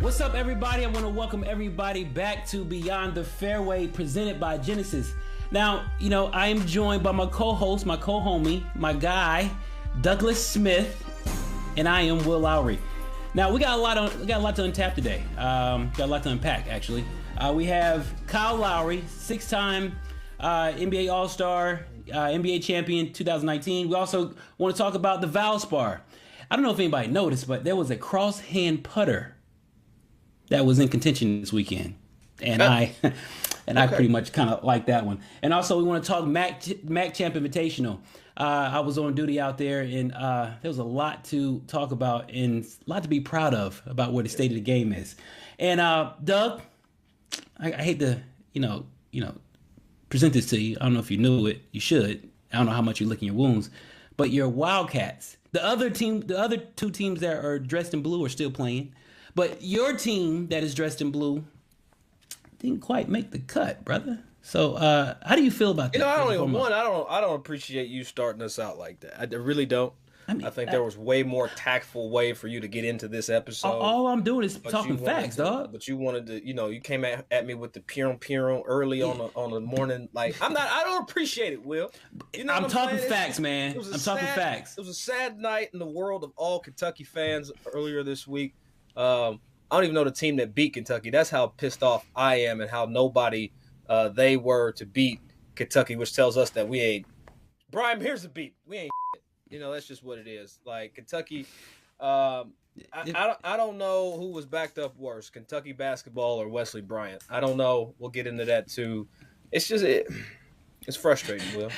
What's up, everybody? I want to welcome everybody back to Beyond the Fairway, presented by Genesis. Now, I am joined by my co-host, my co-homie, my guy, Douglas Smith, and I am Will Lowry. Now, we got a lot to untap today. Got a lot to unpack, actually. We have Kyle Lowry, six-time NBA All-Star, NBA champion 2019. We also want to talk about the Valspar. I don't know if anybody noticed, but there was a cross-hand putter that was in contention this weekend, and I pretty much kind of like that one. And also, we want to talk Mack Champ Invitational. I was on duty out there, and there was a lot to talk about and a lot to be proud of about where the state of the game is. And Doug, I hate to present this to you. I don't know if you knew it. You should. I don't know how much you're licking your wounds, but your Wildcats. The other two teams that are dressed in blue are still playing. But your team that is dressed in blue didn't quite make the cut, brother. So how do you feel about that? I don't appreciate you starting us out like that. I really don't. I think there was way more tactful way for you to get into this episode. All I'm doing is talking facts, dog. But you wanted to, you came at me with the pirum early on the morning. Like I don't appreciate it, Will. I'm talking facts, man. I'm talking facts. It was a sad night in the world of all Kentucky fans earlier this week. I don't even know the team that beat Kentucky. That's how pissed off I am and how nobody they were to beat Kentucky, which tells us that we ain't. Brian, here's the beat. We ain't. That's just what it is. Like Kentucky, I don't know who was backed up worse, Kentucky basketball or Wesley Bryant. I don't know. We'll get into that too. It's just it's frustrating, Will.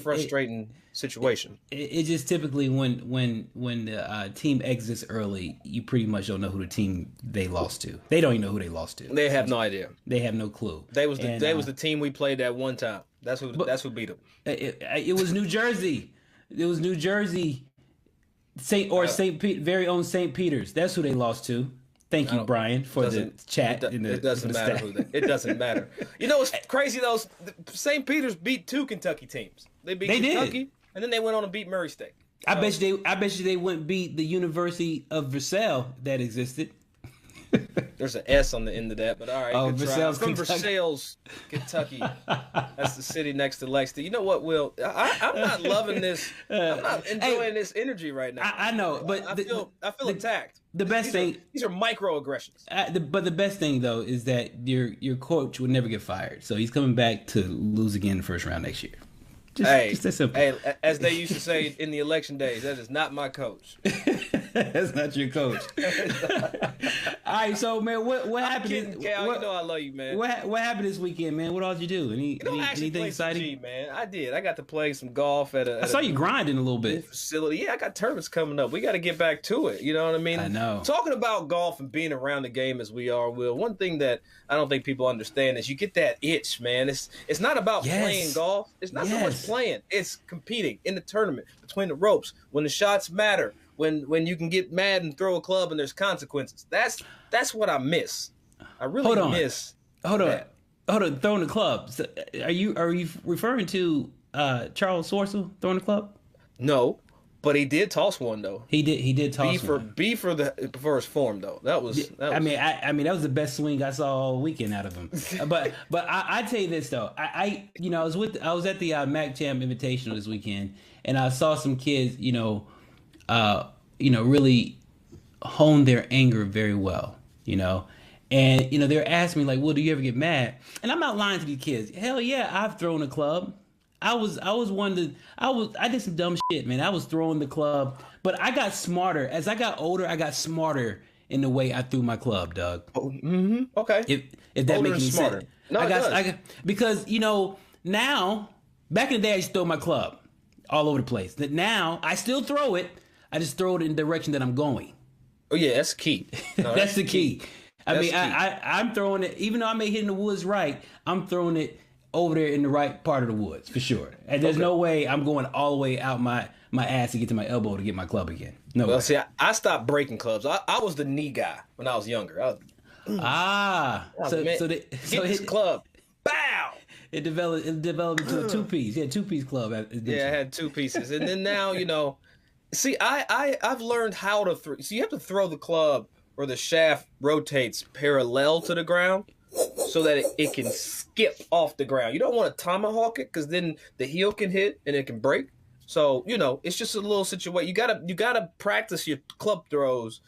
Frustrating situation. It just typically when the team exits early, you pretty much don't know who the team they lost to. They don't even know who they lost to. They have no idea. They have no clue. They was the team we played at one time. That's who beat them. It was New Jersey. It was New Jersey, very own St. Peter's. That's who they lost to. Thank you, Brian, for the chat. It doesn't matter it doesn't matter. It's crazy though. St. Peter's beat two Kentucky teams. They beat Kentucky, and then they went on to beat Murray State. I bet you they wouldn't beat the University of Versailles that existed. There's an S on the end of that, but all right. Versailles, from Versailles, Kentucky. That's the city next to Lexington. You know what, Will? I'm not loving this. I'm not enjoying this energy right now. I know, but I feel attacked. The best thing. These are microaggressions. But the best thing though is that your coach would never get fired, so he's coming back to lose again in the first round next year. Just that simple. Hey, as they used to say in the election days, that is not my coach. That's not your coach. All right, so man, what happened? Kidding, Cal, I love you, man. What happened this weekend, man? What all did you do? Anything exciting? G, man, I did. I got to play some golf at I saw you grinding a little bit. Facility. Yeah, I got tournaments coming up. We got to get back to it. You know what I mean? I know. Talking about golf and being around the game as we are, Will. One thing that I don't think people understand is you get that itch, man. It's not about playing golf. It's not so much playing. It's competing in the tournament between the ropes when the shots matter. When you can get mad and throw a club and there's consequences. That's what I miss. I really miss. Hold on. Throwing the club. So are you referring to Charles Schwartzel throwing the club? No, but he did toss one though. He did toss one. B for his form though. That was. I mean that was the best swing I saw all weekend out of him. but I tell you this though. I was at the Mack Champ Invitational this weekend, and I saw some kids really hone their anger very well, and they're asking me like, well, do you ever get mad? And I'm not lying to these kids. Hell yeah, I've thrown a club. I did some dumb shit, man. I was throwing the club, but I got smarter. As I got older, I got smarter in the way I threw my club, Doug. Oh, mm-hmm. Okay. If that makes any sense. No, it does. Because, now, back in the day, I used to throw my club all over the place. That now, I still throw it. I just throw it in the direction that I'm going. Oh, yeah, that's key. No, that's the key. I'm throwing it, even though I may hit in the woods right, I'm throwing it over there in the right part of the woods, for sure. And there's no way I'm going all the way out my ass to get to my elbow to get my club again. No way. See, I stopped breaking clubs. I was the knee guy when I was younger. So his club. Bow! It developed into a two-piece. He had two-piece club. Yeah, I had two pieces. And then now, see, I've learned how to throw. So you have to throw the club where the shaft rotates parallel to the ground so that it can skip off the ground. You don't want to tomahawk it because then the heel can hit and it can break. So, it's just a little situation. You gotta practice your club throws.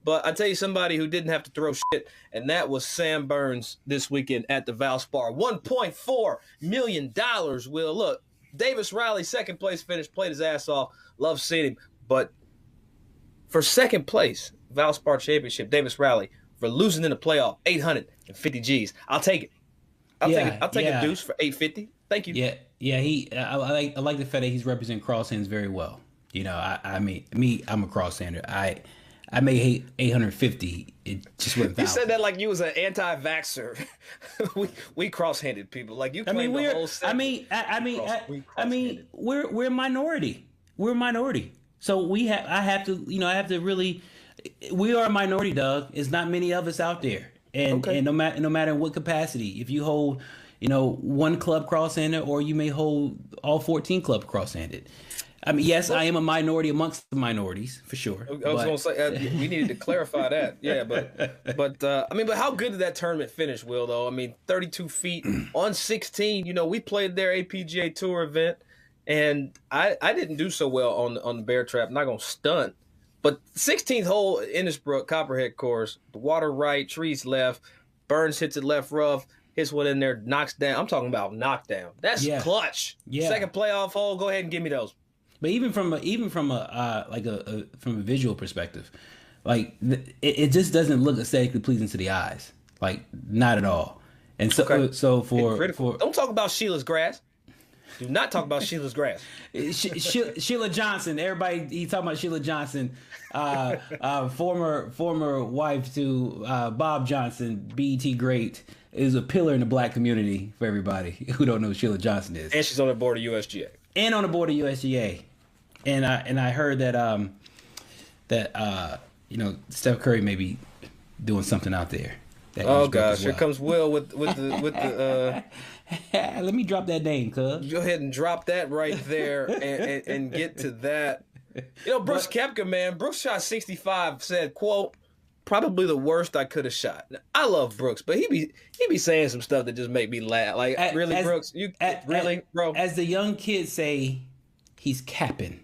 But I tell you somebody who didn't have to throw shit, and that was Sam Burns this weekend at the Valspar. $1.4 million, Will. Look, Davis Riley, second place finish, played his ass off. Love seeing him. But for second place, Valspar Championship, Davis Riley, for losing in the playoff, 850 G's. I'll take it. I'll take a deuce for 850. Thank you. Yeah. I like the fact that he's representing crosshands very well. I'm a crosshander. I may hate 850. It just went. You said that like you was an anti-vaxxer. we cross-handed people. Like you. We're a minority. We're a minority. So I have to really. We are a minority, Doug. It's not many of us out there, and no matter what capacity, if you hold, one club cross-handed, or you may hold all 14 club cross-handed. Yes, I am a minority amongst the minorities for sure. I was going to say we needed to clarify that. Yeah, but how good did that tournament finish, Will? Though 32 feet on 16. We played their APGA Tour event, and I didn't do so well on the bear trap. I'm not going to stunt, but 16th hole Innisbrook Copperhead course, the water right, trees left, Burns hits it left rough. Hits one in there, knocks down. I'm talking about knockdown. That's clutch. Yeah. Second playoff hole. Go ahead and give me those. But even from a visual perspective, like it just doesn't look aesthetically pleasing to the eyes, like not at all. And so don't talk about Sheila's grass. Do not talk about Sheila's grass. Sheila Johnson. Everybody, he talking about Sheila Johnson, former wife to Bob Johnson, BET great, is a pillar in the black community for everybody who don't know who Sheila Johnson is. And she's on the board of USGA. And I heard that Steph Curry may be doing something out there. Oh gosh, here comes Will with the. Let me drop that name, cuz. Go ahead and drop that right there and get to that. Brooks Koepka, man. Brooks shot 65. Said, quote, probably the worst I could have shot. Now, I love Brooks, but he be saying some stuff that just make me laugh. Like, really, Brooks? Really, bro? As the young kids say, he's capping.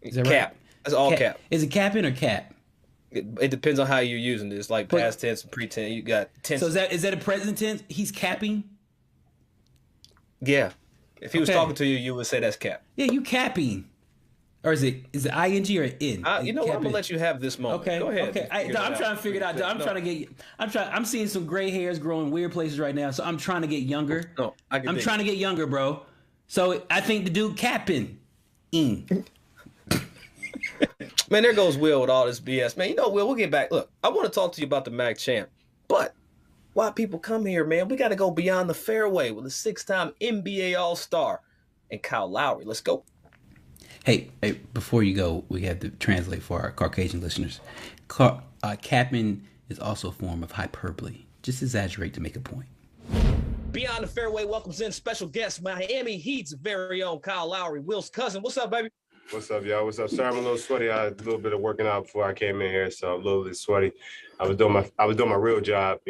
Is that cap. Right? That's all cap. Is it capping or cap? It depends on how you're using this. Like past tense and pre-tense. You got tense. So is that a present tense? He's capping? Yeah. If he was talking to you, you would say that's cap. Yeah, you capping. Or is it ing or in? I'm gonna let you have this moment. Okay. Go ahead. Okay. I'm trying to figure it out. I'm seeing some gray hairs growing weird places right now, so I'm trying to get younger. No, I'm trying to get younger, bro. So I think the dude capping. Man, there goes Will with all this BS. Man, Will, we'll get back. Look, I want to talk to you about the Mack Champ, but why people come here, man, we got to go beyond the fairway with a 6-time NBA All-Star and Kyle Lowry. Let's go. Hey, before you go, we have to translate for our Caucasian listeners. Capping is also a form of hyperbole. Just exaggerate to make a point. Beyond the Fairway welcomes in special guest, Miami Heat's very own Kyle Lowry, Will's cousin. What's up, baby? What's up, y'all? What's up? Sorry, I'm a little sweaty. I had a little bit of working out before I came in here, so I'm a little bit sweaty. I was doing my real job,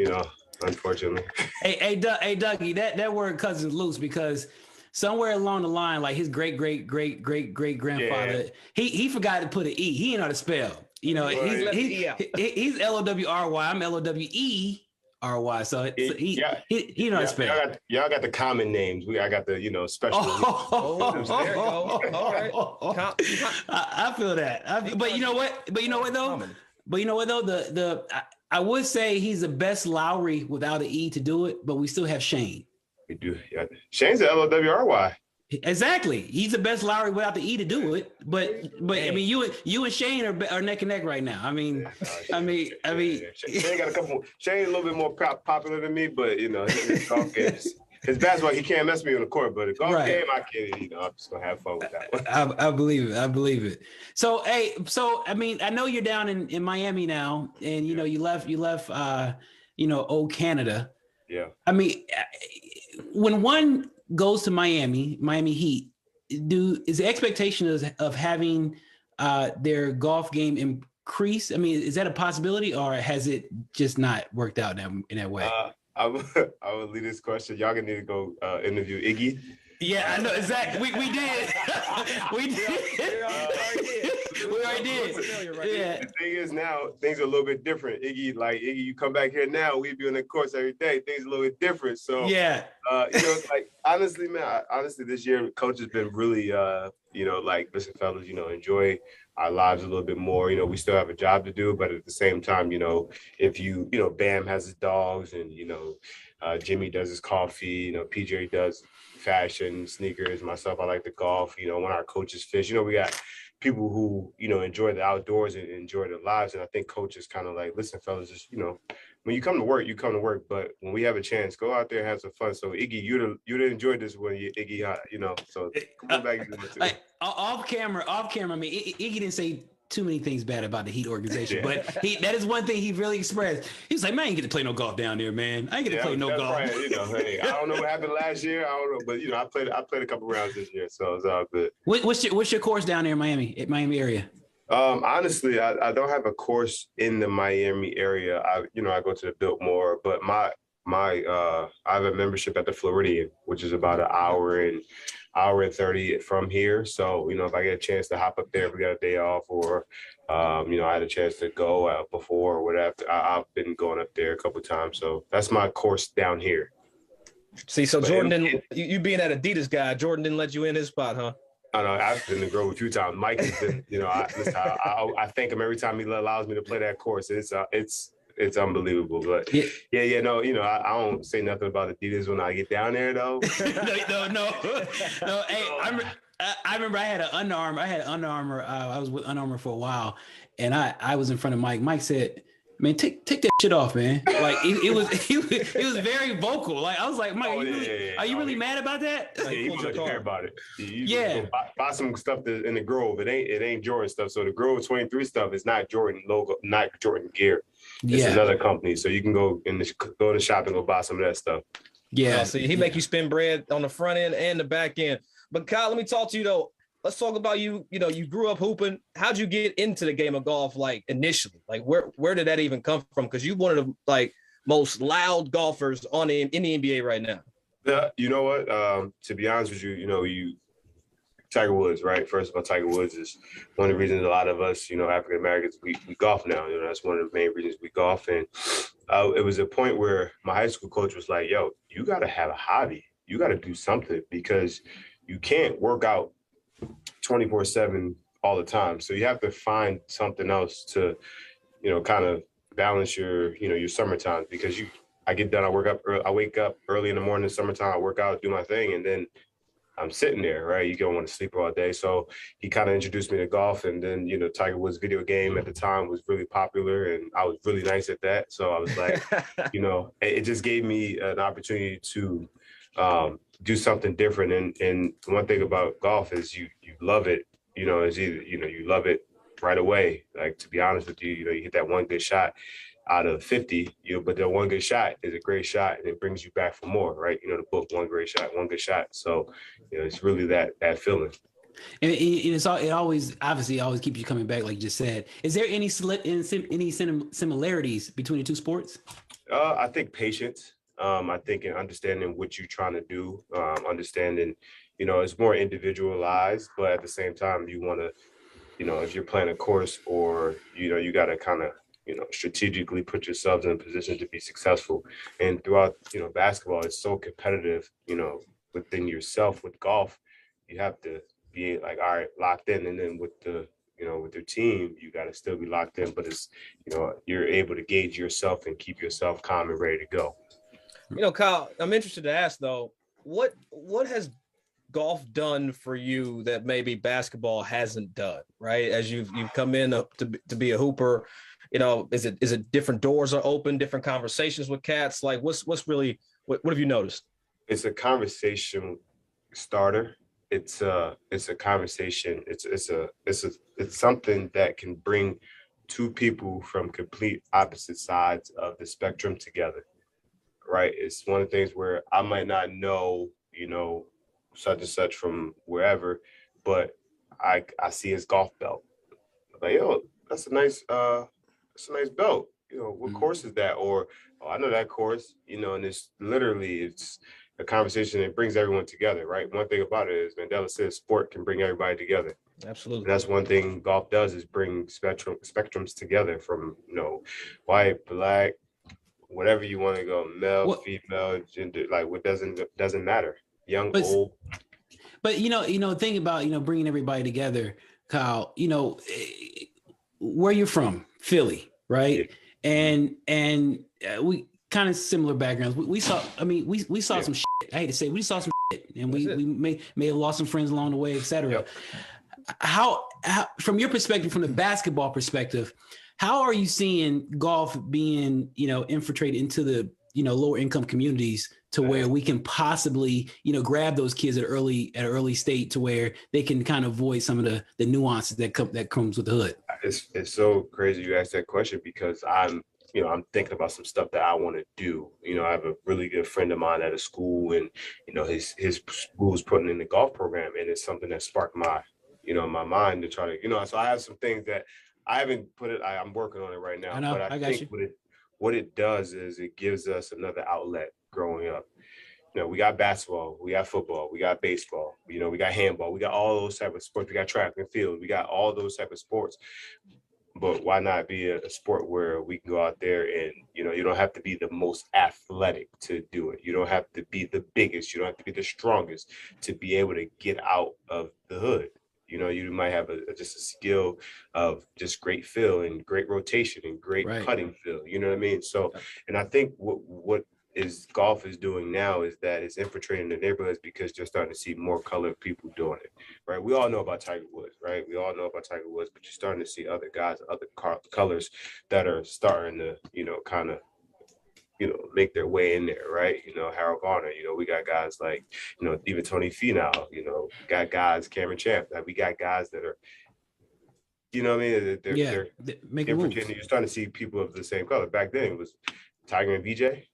unfortunately. Hey, Dougie, that word cousin's loose because somewhere along the line, like his great grandfather, he forgot to put an E. He didn't know how to spell. He's Lowry. I'm Lowey. So he know how to spell. Y'all got the common names. I got the special. There you go. All right. I feel that. But you know what though? I would say he's the best Lowry without an E to do it, but we still have Shane. We do. Yeah. Shane's a Lowry. Exactly. He's the best Lowry without the E to do it. But I mean, you and Shane are neck and neck right now. Shane got a couple. Shane's a little bit more popular than me, but his golf games. His basketball, he can't mess me on the court, but the golf game, I can. I'm just gonna have fun with that one. I believe it. So, I know you're down in Miami now, and you left old Canada. Yeah. I mean, when one goes to Miami Heat, is the expectation of having their golf game crease? I mean, is that a possibility, or has it just not worked out in that way? I would leave this question. Y'all gonna need to go interview Iggy. Yeah, I know exactly. We did. We did. We already did. Yeah. The thing is now things are a little bit different. Iggy, you come back here now, we be on the course every day. Things are a little bit different. So yeah. Like honestly, man, this year coach has been really like, listen, fellas, enjoy our lives a little bit more. We still have a job to do, but at the same time, if Bam has his dogs and Jimmy does his coffee, PJ does fashion, sneakers, myself, I like to golf, when our coaches fish, we got people who, enjoy the outdoors and enjoy their lives. And I think coaches kind of like, listen, fellas, just, when you come to work, you come to work, but when we have a chance, go out there and have some fun. So Iggy, you'd enjoy this when Iggy, so come back. Off camera, I mean, Iggy didn't say too many things bad about the Heat organization, but that is one thing he really expressed. He's like, man, I ain't get to play no golf down there, man. I ain't get to play no golf. Right. Hey, I don't know what happened last year. I don't know, but I played a couple rounds this year, so it's all good. What's your course down there in Miami area? Honestly, I don't have a course in the Miami area. I go to the Biltmore, but I have a membership at the Floridian, which is about an hour and 30 from here. So, if I get a chance to hop up there, if we got a day off, or, I had a chance to go out before or whatever, I've been going up there a couple of times. So that's my course down here. See, so Jordan didn't, you being that Adidas guy, Jordan didn't let you in his spot, huh? I know, I've been to Grove a few times. Mike has been, I thank him every time he allows me to play that course. It's unbelievable, but I don't say nothing about Adidas when I get down there, though. No. Hey, I remember I had an Under Armour. I was with Under Armour for a while, and I was in front of Mike. Mike said, "Man, take that shit off, man." Like he was very vocal. Like I was like, Mike, are you really mad about that? Yeah, he wasn't care about it. You buy some stuff in the Grove. It ain't Jordan stuff. So the Grove 23 stuff is not Jordan logo, not Jordan gear. It's another company, so you can go to the shop and go buy some of that stuff. Yeah, so he make you spend bread on the front end and the back end. But Kyle, let me talk to you though. Let's talk about you. You grew up hooping. How'd you get into the game of golf? Like initially, like where did that even come from? Because you're one of the most loud golfers in the NBA right now. Yeah, you know what? To be honest with you, Tiger Woods, right? First of all, Tiger Woods is one of the reasons a lot of us, African Americans, we golf now. That's one of the main reasons we golf. And it was a point where my high school coach was like, "Yo, you got to have a hobby. You got to do something because you can't work out 24/7 all the time. So you have to find something else to, kind of balance your summertime because I get done, I wake up early in the morning, summertime, I work out, do my thing, and then I'm sitting there, right? You don't want to sleep all day. So he kind of introduced me to golf. And then, Tiger Woods video game at the time was really popular and I was really nice at that. So I was like, it just gave me an opportunity to do something different. And one thing about golf is you love it, it's either, you love it right away. Like, to be honest with you, you hit that one good shot out of 50, but that one good shot is a great shot and it brings you back for more, right? The book, One Great Shot, One Good Shot. So, it's really that feeling. And it always keeps you coming back, like you just said. Is there any similarities between the two sports? I think patience. I think in understanding what you're trying to do, understanding, it's more individualized, but at the same time, you want to, if you're playing a course or, you got to kind of, strategically put yourselves in a position to be successful. And throughout, basketball, it's so competitive, within yourself. With golf, you have to be like, all right, locked in. And then with the, with your team, you got to still be locked in, but it's, you're able to gauge yourself and keep yourself calm and ready to go. Kyle, I'm interested to ask though, what has golf done for you that maybe basketball hasn't done, right? As you've come in to be a hooper, is it different doors are open, different conversations with cats? Like what have you noticed? It's a conversation starter. It's a conversation. It's something that can bring two people from complete opposite sides of the spectrum together, right? It's one of the things where I might not know, such and such from wherever, but I see his golf belt. Like, yo, that's a nice belt. You know, what course is that? Or, oh, I know that course, you know, and it's a conversation that brings everyone together, right? One thing about it is Mandela says sport can bring everybody together. Absolutely. And that's one thing golf does, is bring spectrums together, from, you know, white, black, whatever you want to go, male, female, gender, like what doesn't matter. Young, old. But think about, bringing everybody together, Kyle, where you're from, Philly, right? Yeah. And we kind of similar backgrounds. We saw some shit. I hate to say it, we saw some shit, and we may have lost some friends along the way, etc. Yep. How, from your perspective, from the basketball perspective, how are you seeing golf being, infiltrated into the, lower income communities to where we can possibly, grab those kids at an early state to where they can kind of avoid some of the nuances that comes with the hood? It's so crazy you asked that question, because I'm thinking about some stuff that I want to do. I have a really good friend of mine at a school, and, his school's putting in the golf program, and it's something that sparked my mind to try to, so I have some things that I haven't put it, I'm working on it right now. But I think what it does is it gives us another outlet growing up. We got basketball, we got football, we got baseball, we got handball, we got all those type of sports, we got track and field, we got all those type of sports. But why not be a sport where we can go out there and, you don't have to be the most athletic to do it. You don't have to be the biggest. You don't have to be the strongest to be able to get out of the hood. You might have just a skill of just great feel and great rotation and great putting feel. You know what I mean? So, and I think what golf is doing now is that it's infiltrating the neighborhoods, because you're starting to see more colored people doing it, right? We all know about Tiger Woods, right? We all know about Tiger Woods, but you're starting to see other guys, other colors that are starting to, kind of, make their way in there, right? Harold Varner, we got guys like, even Tony Finau, got guys, Cameron Champ, that we got guys that are, you know what I mean? They're infiltrating. You're starting to see people of the same color. Back then it was Tiger and VJ.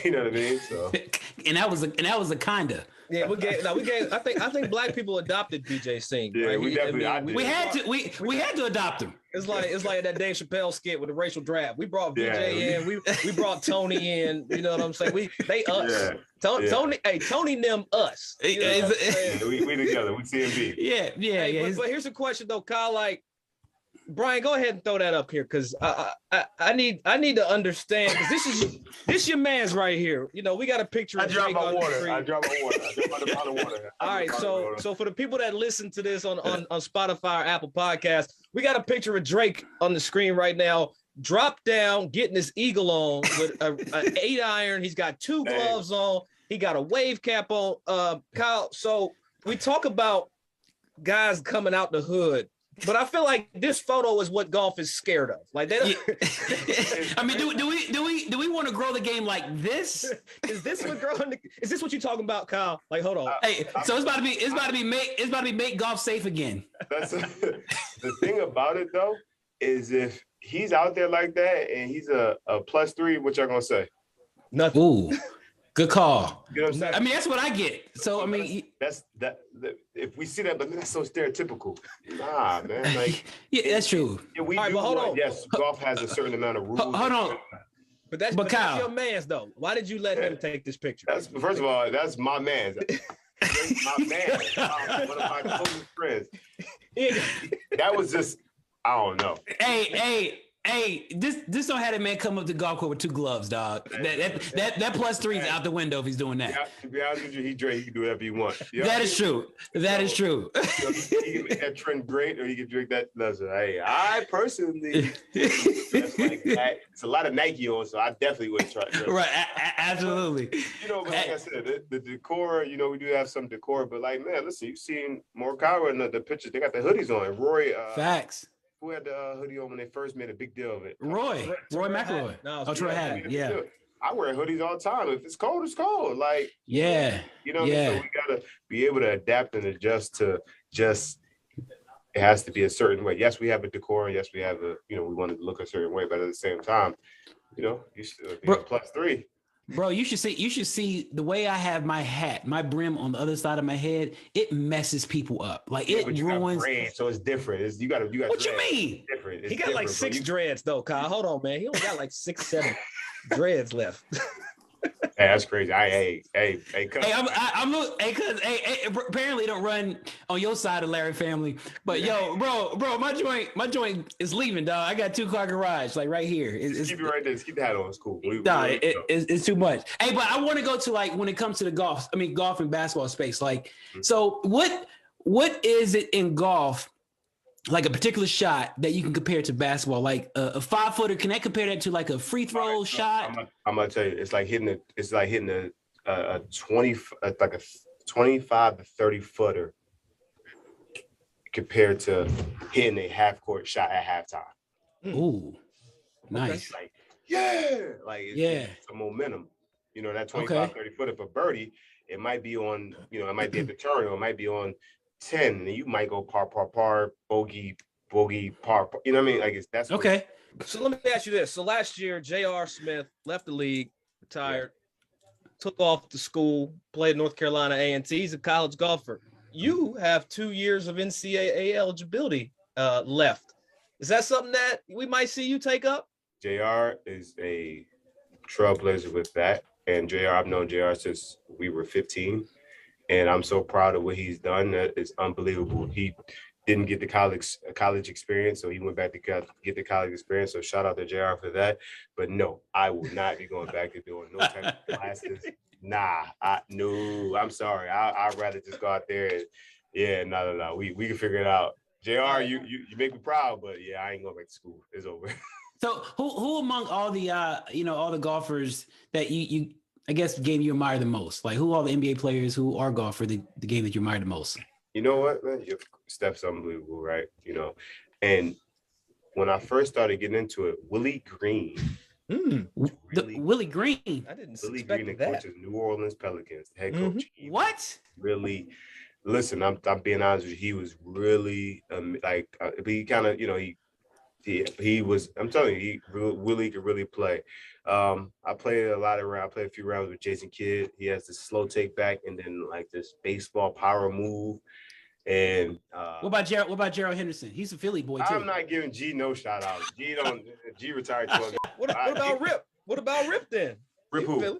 You know what I mean? So, and that was a kinda. Yeah, we gave. I think black people adopted BJ Singh. Yeah, right? we definitely. We had to adopt him. It's like that Dave Chappelle skit with the racial draft. We brought BJ in. We brought Tony in. You know what I'm saying? They us. Yeah. Tony them us. We together. We CMB. Yeah. But here's a question though, Kyle. Like, Brian, go ahead and throw that up here, because I need to understand, because this your man's right here. We got a picture. I dropped my water. I dropped my bottle of water. All right, so for the people that listen to this on Spotify or Apple Podcasts, we got a picture of Drake on the screen right now. Drop down, getting his eagle on with an 8-iron. He's got 2 gloves on. He got a wave cap on. Kyle, so we talk about guys coming out the hood, but I feel like this photo is what golf is scared of. Like, they don't. I mean, do we want to grow the game like this? Is this what you're talking about, Kyle? Like, hold on. Hey, so it's about to be make golf safe again. The thing about it though is, if he's out there like that and he's a +3, what y'all gonna say? Nothing. Ooh. Good call. You know what I'm saying? I mean, that's what I get. So I mean, that's if we see that, but that's so stereotypical. Nah, man. Like, yeah, that's true. Yeah, hold on. Yes, golf has a certain amount of rules. Hold on. But that's your man's though. Why did you let him take this picture? First of all, that's my man's. My man, one of my closest friends. That was just, I don't know. Hey, this don't have a man come up to golf course with 2 gloves, dog. That +3 is out the window if he's doing that. Yeah, to be honest with you, he can do whatever he wants. You know? That is true. That is true. He can make that trend great, or he can drink that. Listen, hey, I personally, that's like that. It's a lot of Nike on, so I definitely wouldn't try. Right, absolutely. But like I said, the decor, we do have some decor, but like, man, listen, you've seen Morikawa in the pictures. They got the hoodies on. Roy. Facts. Who had the hoodie on when they first made a big deal of it? Roy McIlroy. Troy had it. Yeah. I wear hoodies all the time. If it's cold, it's cold. Like, yeah. You know what I mean? So we gotta be able to adapt and adjust to just. It has to be a certain way. Yes, we have a decor, and yes, we have we want to look a certain way, but at the same time, you still be a +3. Bro, you should see the way I have my hat, my brim on the other side of my head. It messes people up. Like, it ruins. Brand, so it's different. You got. What you mean? different. It's He got like different, 6 dreads though, Kyle. Hold on, man. He only got like 6, 7 dreads left. Hey, that's crazy. Hey, apparently don't run on your side of Larry family. But yo, bro, my joint is leaving, dog. I got 2-car garage, like right here. Keep it right there. Just keep the hat on. It's cool. It's too much. Hey, but I want to go to like when it comes to the golf and basketball space. Like, so what is it in golf? Like a particular shot that you can compare to basketball, like a 5-footer. Can I compare that to like a free throw shot? I'm gonna tell you, it's like hitting a 25 to 30 footer compared to hitting a half court shot at halftime. Ooh, nice. Like, it's a momentum. You know, that 25, 30 footer for birdie, it might be on, it might be at the turn, or it might be on 10, and you might go par, bogey, par. You know what I mean? Like that's okay. So let me ask you this. So last year, J.R. Smith left the league, retired, took off to school, played North Carolina A&T. He's a college golfer. You have 2 years of NCAA eligibility left. Is that something that we might see you take up? JR is a trailblazer with that. And JR, I've known JR since we were 15. And I'm so proud of what he's done. That is unbelievable. He didn't get the college experience, so he went back to get the college experience. So shout out to JR for that. But no, I will not be going back to doing no type of classes. Nah, no, I'm sorry. I'd rather just go out there and no. We can figure it out. JR, you make me proud, but yeah, I ain't going back to school. It's over. So who among all the all the golfers that you I guess the game you admire the most? Like who all the NBA players who are golfer the game that you admire the most? You know what, man? Steph's unbelievable, right? And when I first started getting into it, Willie Green. Willie Green. I didn't Willie expect Green, that. coaches New Orleans Pelicans, head coach. What? Really, listen, I'm being honest with you. He was really he kind of, he was. I'm telling you, Willie could really play. I played a few rounds with Jason Kidd. He has this slow take back and then like this baseball power move. And what about Gerald Henderson? He's a Philly boy too. I'm not giving G no shout out. G retired 12. What about Rip? What about Rip then? Rip who?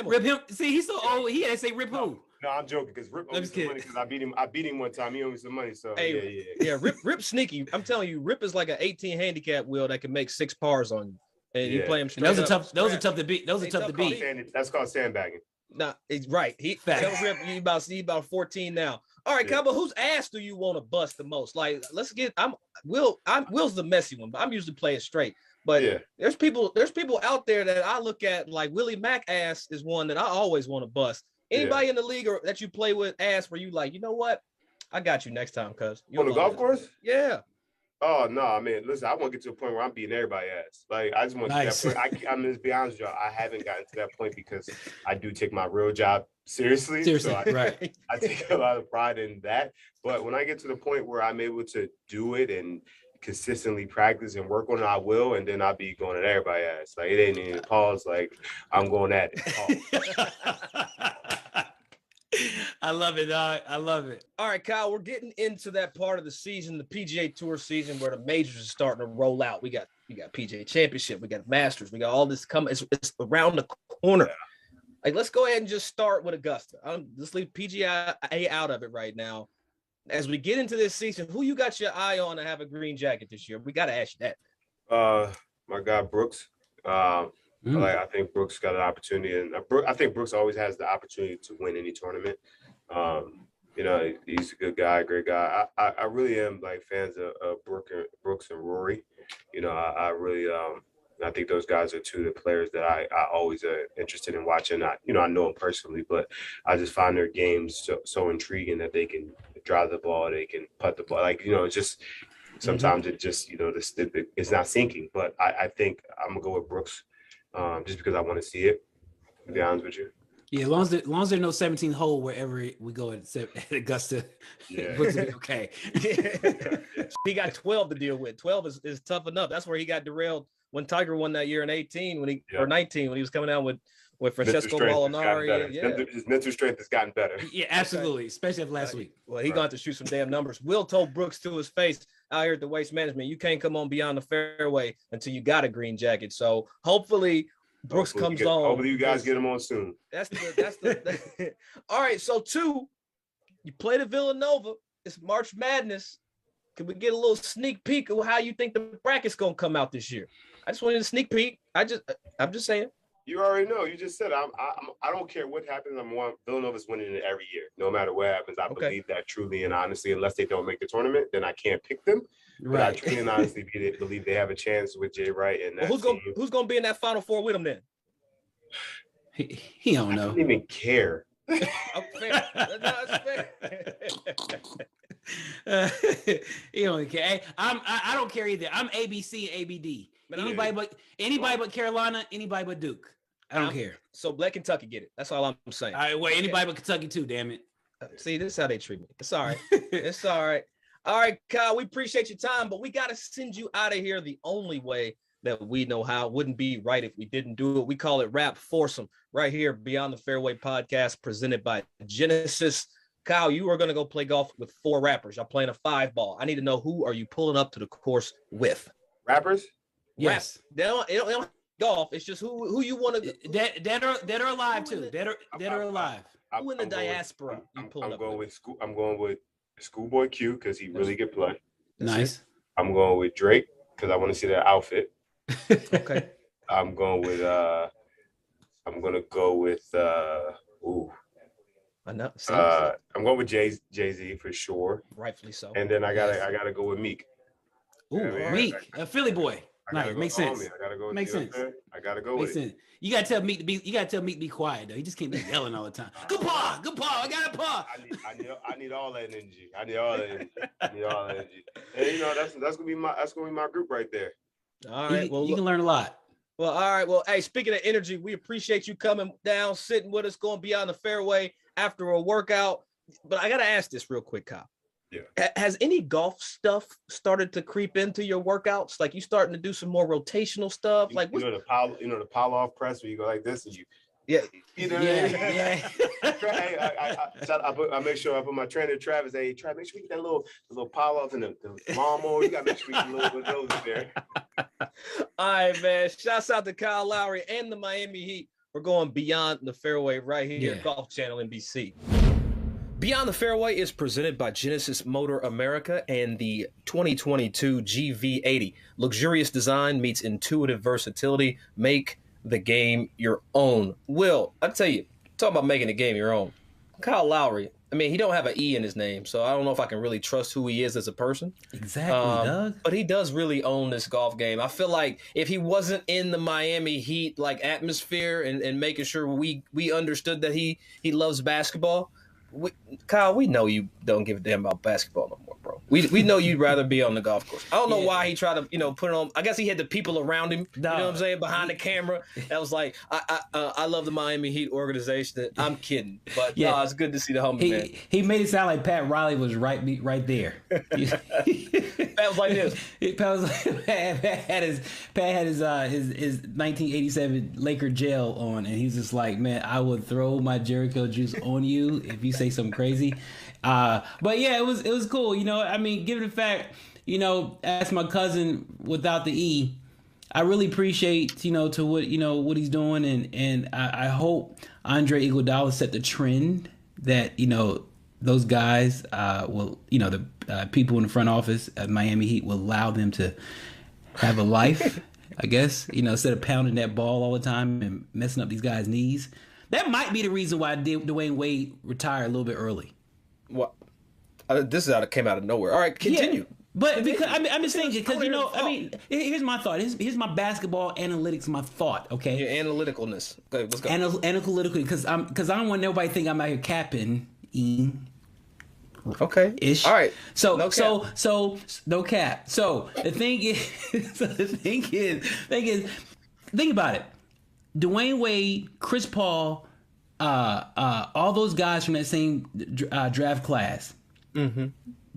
Rip him. See, he's so old. He had to say Rip who. No, I'm joking because Rip owes me some money because I beat him one time. He owed me some money. So yeah. Rip sneaky. I'm telling you, Rip is like an 18 handicap wheel that can make 6 pars on you. And you play him straight. Those are tough to beat. That's called sandbagging. Nah, it's right. Tell Rip you about 14 now. All right, Cowboy, whose ass do you want to bust the most? Like, let's get. Will's the messy one, but I'm usually playing straight. But there's people out there that I look at like Willie Mack ass is one that I always want to bust. Anybody in the league or that you play with ass where you like, you know what? I got you next time, cuz. On the golf course? Yeah. Oh no, I mean, listen, I want to get to a point where I'm beating everybody's ass. Like, I just want to get to that point. I'm just be honest with y'all, I haven't gotten to that point because I do take my real job seriously. So I take a lot of pride in that. But when I get to the point where I'm able to do it and consistently practice and work on it, I will, and then I'll be going at everybody's ass. Like, it ain't even pause. Like, I'm going at it. I love it, dog. I love it. All right, Kyle, we're getting into that part of the season, the PGA Tour season, where the majors are starting to roll out. We got PGA Championship, we got Masters, we got all this coming. It's around the corner. Like, let's go ahead and just start with Augusta. Let's leave PGA out of it right now. As we get into this season, who you got your eye on to have a green jacket this year? We got to ask you that. My guy Brooks. I think Brooks got an opportunity, and I think Brooks always has the opportunity to win any tournament. He's a good guy, great guy. I really am like fans of Brooks and Rory. I really I think those guys are two of the players that I always are interested in watching. I know them personally, but I just find their games so intriguing that they can drive the ball, they can putt the ball. Like, it's just sometimes it just it's not sinking. But I think I'm gonna go with Brooks. Just because I want to see it, to be honest with you. Yeah, as long as there's no 17th hole wherever we go at Augusta, Brooks will be okay. He got 12 to deal with. 12 is tough enough. That's where he got derailed when Tiger won that year in 18 or 19 when he was coming out with Francesco Molinari. His mental strength has gotten better. Yeah, absolutely, especially after last week. Well, he got to shoot some damn numbers. Will told Brooks to his face, out here at the Waste Management. You can't come on Beyond the Fairway until you got a green jacket. So hopefully Brooks comes on. Hopefully you guys get him on soon. That's the all right. So 2, you play the Villanova. It's March Madness. Can we get a little sneak peek of how you think the bracket's gonna come out this year? I just wanted a sneak peek. I'm just saying. You already know. You just said I don't care what happens. Villanova's winning it every year, no matter what happens. I believe that truly and honestly. Unless they don't make the tournament, then I can't pick them. Right. But I truly and honestly believe they have a chance with Jay Wright and that. Who's gonna be in that Final Four with him then? He don't know. I don't even care. Fair. That's fair. He don't care. I don't care either. I'm ABC and ABD. Anybody but Carolina, anybody but Duke. I don't care. So let Kentucky get it. That's all I'm saying. All right, well, anybody but Kentucky too, damn it. See, this is how they treat me. It's all right. It's all right. All right, Kyle, we appreciate your time, but we got to send you out of here the only way that we know how. It wouldn't be right if we didn't do it. We call it Rap Foursome right here, Beyond the Fairway podcast presented by Genesis. Kyle, you are going to go play golf with 4 rappers. Y'all playing a 5-ball. I need to know, who are you pulling up to the course with? Rappers? Yes. They don't golf. It's just who you want to dead or alive too. Dead or alive. Who in the diaspora you pulling up with? I'm going with Schoolboy Q because he really can play. Nice. I'm going with Drake because I want to see that outfit. Okay. I'm going with I'm gonna go with I'm going with Jay-Z for sure. Rightfully so. And then I gotta go with Meek. Ooh, Meek, a Philly boy. Nice, makes sense. I gotta go with makes sense. I gotta go with it. You gotta tell Meek to be quiet though. He just can't be yelling all the time. Good paw, I got a paw. I need all that energy. I need all that energy. And that's gonna be my group right there. All right. You can learn a lot. Well, all right. Well, hey, speaking of energy, we appreciate you coming down, sitting with us, going Beyond the Fairway after a workout. But I gotta ask this real quick, Kyle. Yeah. Has any golf stuff started to creep into your workouts? Like, you starting to do some more rotational stuff? Like, the pile off press where you go like this and you. Yeah. Yeah. I make sure I put my trainer Travis. Hey, Travis, make sure we get that little pile off in the lawnmower. You gotta make sure we get a little bit of those there. All right, man. Shouts out to Kyle Lowry and the Miami Heat. We're going Beyond the Fairway right here, Golf Channel NBC. Beyond the Fairway is presented by Genesis Motor America and the 2022 GV80. Luxurious design meets intuitive versatility. Make the game your own. Will, I tell you, talk about making the game your own. Kyle Lowry, I mean, he don't have an E in his name, so I don't know if I can really trust who he is as a person. Exactly, Doug. But he does really own this golf game. I feel like if he wasn't in the Miami Heat like atmosphere and making sure we understood that he loves basketball, Kyle, we know you don't give a damn about basketball no more, bro. We know you'd rather be on the golf course. I don't know why he tried to, put it on. I guess he had the people around him, you know what I'm saying, behind the camera. That was like, I love the Miami Heat organization. I'm kidding, but it's good to see the homie, man. He made it sound like Pat Riley was right there. Pat was like this. Pat had his 1987 Laker gel on, and he's just like, man, I would throw my Jericho juice on you if you say something crazy. But yeah, it was cool. I mean, given the fact, as my cousin without the E, I really appreciate, to what he's doing. And I hope Andre Iguodala set the trend that, those guys will, the people in the front office at Miami Heat will allow them to have a life, I guess, instead of pounding that ball all the time and messing up these guys' knees. That might be the reason why Dwayne Wade retired a little bit early. What? This came out of nowhere. All right, continue. Yeah, but because I'm just thinking, because here's my thought. Here's my basketball analytics. My thought. Okay. Your analyticalness. Okay, let's go. Analytically, because I don't want nobody to think I'm out here capping. Okay. Ish. All right. So no cap. So the thing is, think about it. Dwayne Wade, Chris Paul, all those guys from that same draft class. Mm-hmm.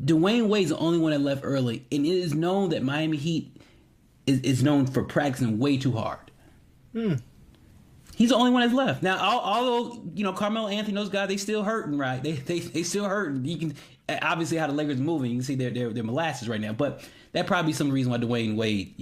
Dwayne Wade's the only one that left early, and it is known that Miami Heat is known for practicing way too hard. He's the only one that's left. Now, although Carmelo Anthony, those guys, they still hurting, right? They still hurting. obviously how the Lakers are moving. You can see they're molasses right now. But that probably some reason why Dwayne Wade,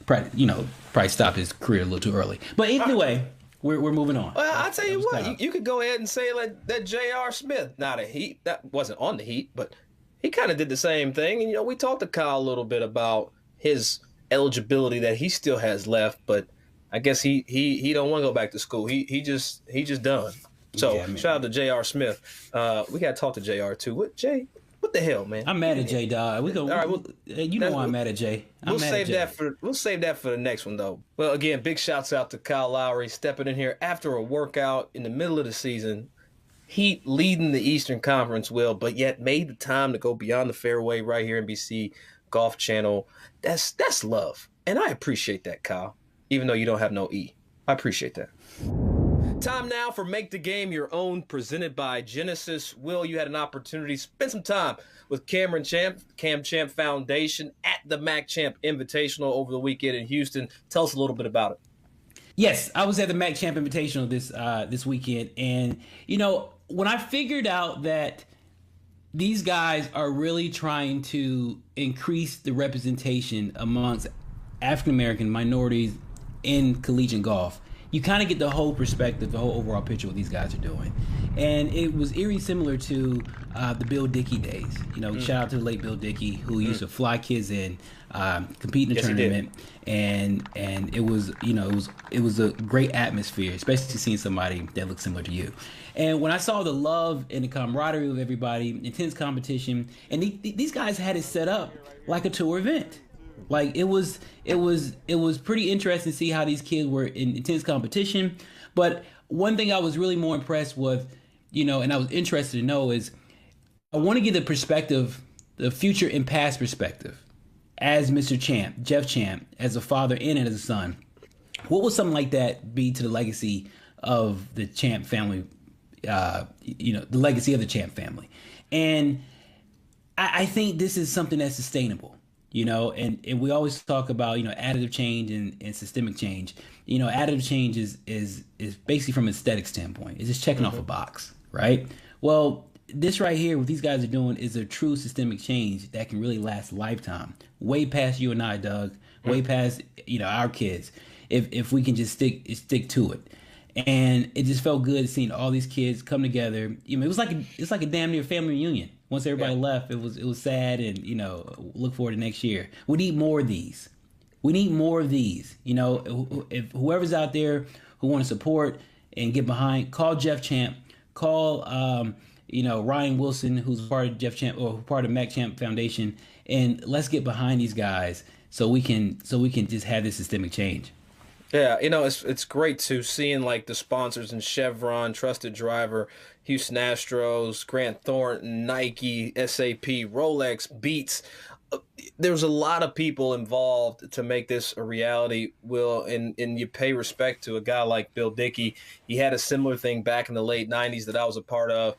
probably stopped his career a little too early. But either way, we're moving on. Well, I'll tell you what, you could go ahead and say like that J.R. Smith, not a Heat, that wasn't on the Heat, but he kind of did the same thing. And we talked to Kyle a little bit about his eligibility that he still has left, but I guess he don't want to go back to school. He just done. So shout out to J.R. Smith. We got to talk to J.R. too. What the hell, man? I'm mad at J. Dog. All right, why I'm mad at Jay. We'll save that for the next one though. Well, again, big shouts out to Kyle Lowry stepping in here after a workout in the middle of the season. Heat leading the Eastern Conference, but yet made the time to go beyond the fairway right here, NBC Golf Channel. That's love, and I appreciate that, Kyle. Even though you don't have no E, I appreciate that. Time now for Make the Game Your Own, presented by Genesis. Will, you had an opportunity to spend some time with Cam Champ Foundation at the Mack Champ Invitational over the weekend in Houston. Tell us a little bit about it. Yes, I was at the Mack Champ Invitational this weekend, and when I figured out that these guys are really trying to increase the representation amongst African American minorities in collegiate golf, you kind of get the whole perspective, the whole overall picture of what these guys are doing. And it was eerie similar to the Bill Dickey days. Shout out to the late Bill Dickey, who used to fly kids in, compete in the tournament, and it was a great atmosphere, especially seeing somebody that looked similar to you. And when I saw the love and the camaraderie of everybody, intense competition, and these guys had it set up like a tour event. Like it was pretty interesting to see how these kids were in intense competition. But one thing I was really more impressed with, and I was interested to know is, I want to get the perspective, the future and past perspective, as Mr. Champ, Jeff Champ, as a father and as a son. What would something like that be to the legacy of the Champ family? The legacy of the Champ family, and I think this is something that's sustainable. And we always talk about, additive change and systemic change. Additive change is basically from an aesthetic standpoint. It's just checking off a box, right? Well, this right here, what these guys are doing is a true systemic change that can really last a lifetime. Way past you and I, Doug. Way past, our kids. If we can just stick to it. And it just felt good seeing all these kids come together. It was like a damn near family reunion. Once everybody left, it was sad, and look forward to next year. We need more of these. If whoever's out there who want to support and get behind, call Jeff Champ, call Ryan Wilson, who's part of Jeff Champ or part of Mack Champ Foundation, and let's get behind these guys so we can just have this systemic change. Yeah, it's great to seeing like the sponsors and Chevron, Trusted Driver, Houston Astros, Grant Thornton, Nike, SAP, Rolex, Beats. There's a lot of people involved to make this a reality, Will, and you pay respect to a guy like Bill Dickey. He had a similar thing back in the late 90s that I was a part of.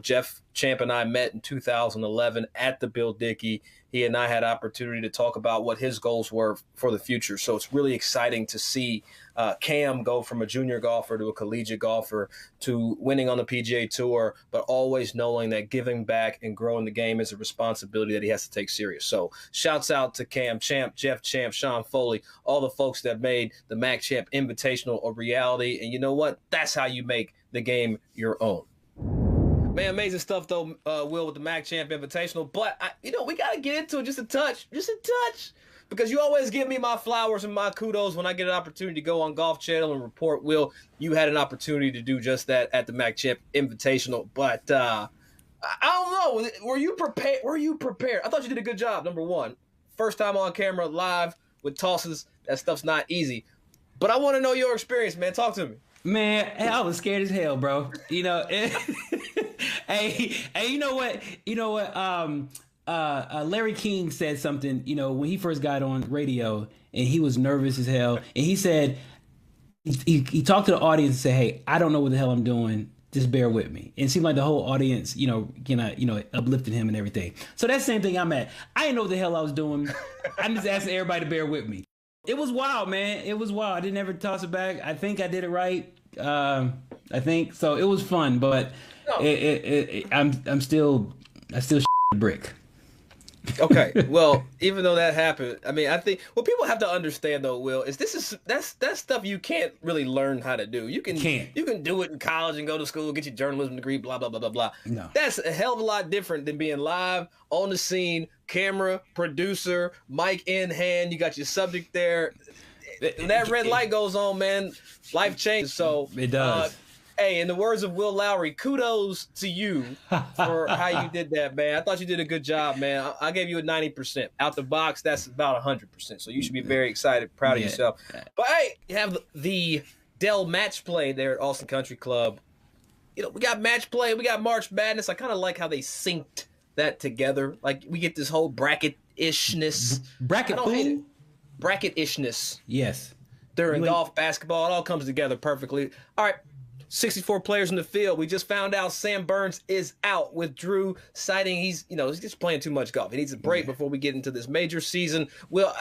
Jeff Champ and I met in 2011 at the Bill Dickey. He and I had opportunity to talk about what his goals were for the future. So it's really exciting to see Cam go from a junior golfer to a collegiate golfer to winning on the PGA Tour, but always knowing that giving back and growing the game is a responsibility that he has to take serious. So shouts out to Cam Champ, Jeff Champ, Sean Foley, all the folks that made the Mack Champ Invitational a reality. And you know what? That's how you make the game your own. Man, amazing stuff, though, Will, with the Mack Champ Invitational. But, we got to get into it just a touch, because you always give me my flowers and my kudos when I get an opportunity to go on Golf Channel and report. Will, you had an opportunity to do just that at the Mack Champ Invitational. But I don't know. Were you prepared? I thought you did a good job, number one. First time on camera, live, with tosses. That stuff's not easy. But I want to know your experience, man. Talk to me. Man, I was scared as hell, bro. Hey, you know what? Larry King said something, when he first got on radio, and he was nervous as hell. And he said, he talked to the audience and said, hey, I don't know what the hell I'm doing. Just bear with me. And it seemed like the whole audience, uplifted him and everything. So that's the same thing I'm at. I didn't know what the hell I was doing. I'm just asking everybody to bear with me. It was wild, man. It was wild. I didn't ever toss it back. I think I did it right. I think so. It was fun, but I'm still I still the brick. Okay, well, even though that happened, I mean, I think what people have to understand though, Will, is that's stuff you can't really learn how to do. You can do it in college and go to school, get your journalism degree, blah blah blah blah blah. No. That's a hell of a lot different than being live on the scene, camera, producer, mic in hand. You got your subject there. When that red light goes on, man, life changes. So it does. Hey, in the words of Will Lowry, kudos to you for how you did that, man. I thought you did a good job, man. I gave you a 90%. Out the box, that's about 100%. So you should be very excited, proud of yourself. But hey, you have the Dell match play there at Austin Country Club. You know, we got match play, we got March Madness. I kind of like how they synced that together. Like, we get this whole bracket-ishness. Bracket-ishness. Yes. During golf, basketball, it all comes together perfectly. All right. 64 players in the field. We just found out Sam Burns is out with Drew citing he's just playing too much golf. He needs a break before we get into this major season. Well,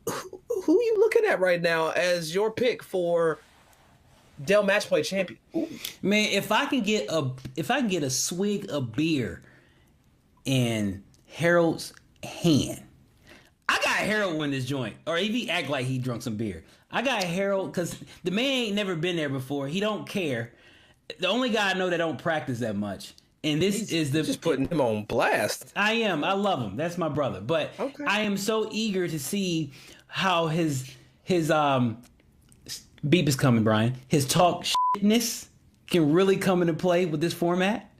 who are you looking at right now as your pick for Dell Match Play champion? Ooh. Man, if I can get a swig of beer in Harold's hand, I got Harold win this joint. Or if he act like he drunk some beer. I got Harold because the man ain't never been there before. He don't care. The only guy I know that don't practice that much. And this is just putting him on blast. I am. I love him. That's my brother. But I am so eager to see how his beep is coming, Brian. His talk shitness can really come into play with this format.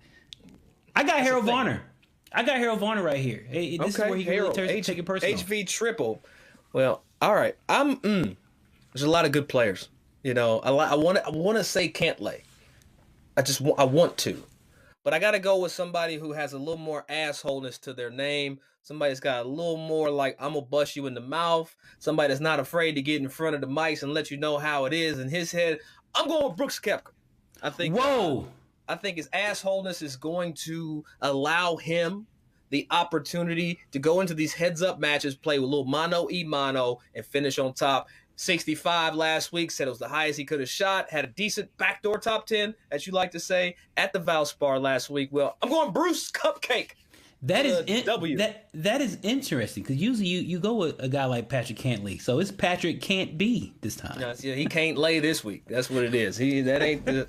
I got Harold Varner. Right here. Hey, this is where he can really take it personal. HV triple. Well, all right. There's a lot of good players. You know, I want to say Cantlay. I want to. But I got to go with somebody who has a little more assholeness to their name. Somebody that's got a little more like, I'm going to bust you in the mouth. Somebody that's not afraid to get in front of the mics and let you know how it is in his head. I'm going with Brooks Koepka. I think his assholeness is going to allow him the opportunity to go into these heads-up matches, play with a little mano-a-mano, and finish on top. 65 last week, said it was the highest he could have shot, had a decent backdoor top 10, as you like to say, at the Valspar last week. Well, I'm going Bruce Cupcake. That is interesting because usually you go with a guy like Patrick Cantlay, so it's Patrick can't be this time. Yeah, he can't lay this week. That's what it is. That ain't the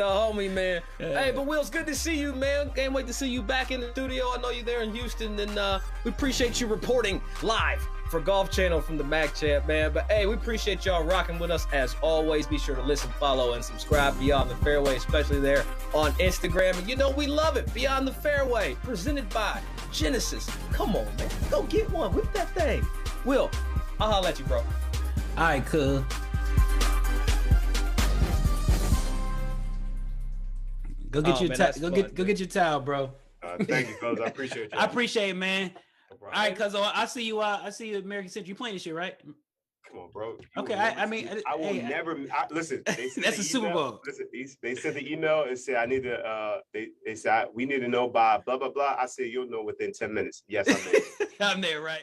homie, man. Hey, but Will, it's good to see you, man. Can't wait to see you back in the studio. I know you're there in Houston, and we appreciate you reporting live for Golf Channel from the Mack Champ, man. But hey, we appreciate y'all rocking with us as always. Be sure to listen, follow, and subscribe Beyond the Fairway, especially there on Instagram. And you know we love it. Beyond the Fairway, presented by Genesis. Come on, man. Go get one. Whip that thing. Will, I'll holler at you, bro. All right, cool. Go get get your towel, bro. Thank you, fellas. I appreciate you. I appreciate it, man. All right, cuz I see you at American Century. You playing this year, right? Come on, bro. Okay, I mean, I will never. Listen, that's a Super Bowl. Listen, they sent the email and said I need to. They said we need to know by blah blah blah. I said you'll know within 10 minutes. Yes, I'm there. I'm there, right?